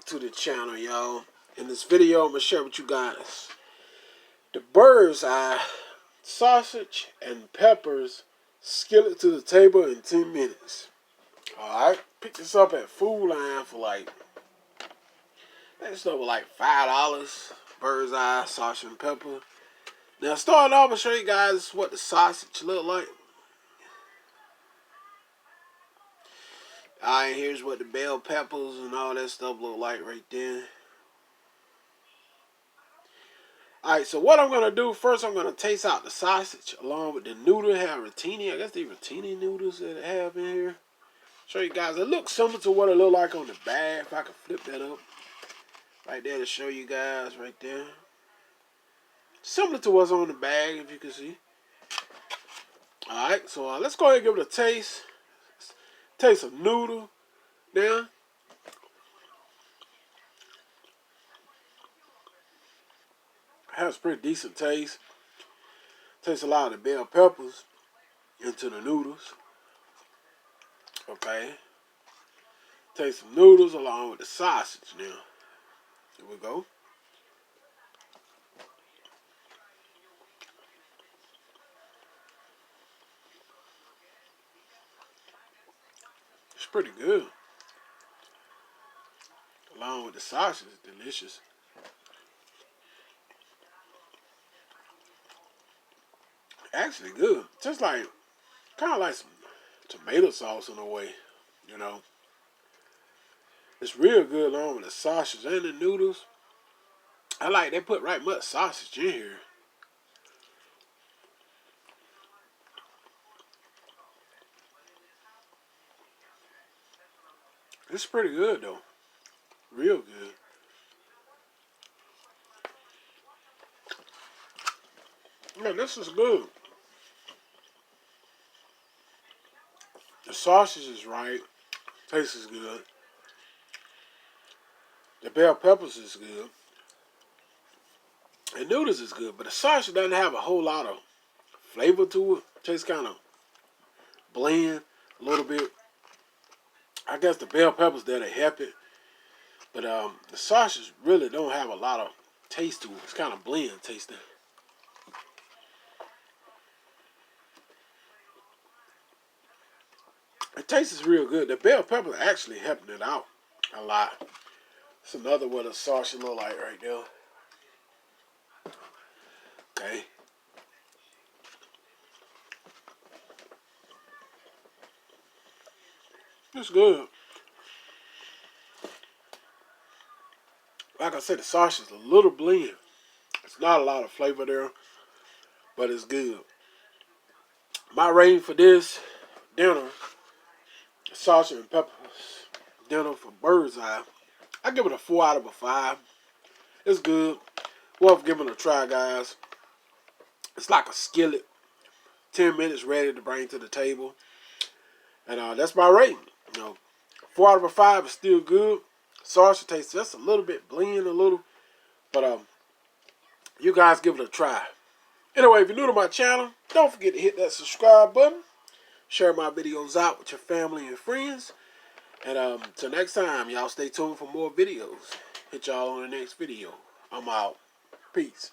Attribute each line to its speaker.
Speaker 1: to the channel, y'all. In this video, I'm going to share with you guys the bird's eye sausage and peppers skillet to the table in 10 minutes. Alright, picked this up at Food Line for like, this stuff was like $5. Bird's eye sausage and pepper. Now, starting off, I'm going to show you guys what the sausage look like. Alright, here's what the bell peppers and all that stuff look like right there. Alright, so what I'm going to do, first I'm going to taste out the sausage along with the noodle. They have rotini. I guess they rotini noodles that they have in here. Show you guys. It looks similar to what it look like on the bag. If I can flip that up. Right there to show you guys right there. Similar to what's on the bag, if you can see. Alright, so let's go ahead and give it a taste. Taste of noodle now. Has pretty decent taste. Tastes a lot of the bell peppers into the noodles. Okay. Taste some noodles along with the sausage now. Here we go. It's pretty good. Along with the sausage, it's delicious. Actually good. Just like, kind of like some tomato sauce in a way, you know. It's real good along with the sausage and the noodles. I like they put right much sausage in here. It's pretty good though. Real good. Yeah, this is good. The sausage is right. Taste is good. The bell peppers is good. The noodles is good, but the sausage doesn't have a whole lot of flavor to it. Tastes kind of bland a little bit. I guess the bell peppers there to help it. But the sausage really don't have a lot of taste to it. It's kind of bland tasting. The taste is real good. The bell pepper actually helping it out a lot. It's another what a sausage look like right there. Okay. It's good. Like I said, the sausage is a little bland. It's not a lot of flavor there, but it's good. My rating for this dinner, sausage and peppers dinner for bird's eye, I give it a 4 out of a 5. It's good. Worth giving it a try, guys. It's like a skillet. 10 minutes ready to bring to the table. And that's my rating. You know, 4 out of a 5 is still good. Sausage tastes just a little bit bland, a little. But you guys give it a try. Anyway, if you're new to my channel, don't forget to hit that subscribe button. Share my videos out with your family and friends. And till next time, y'all stay tuned for more videos. Hit y'all on the next video. I'm out. Peace.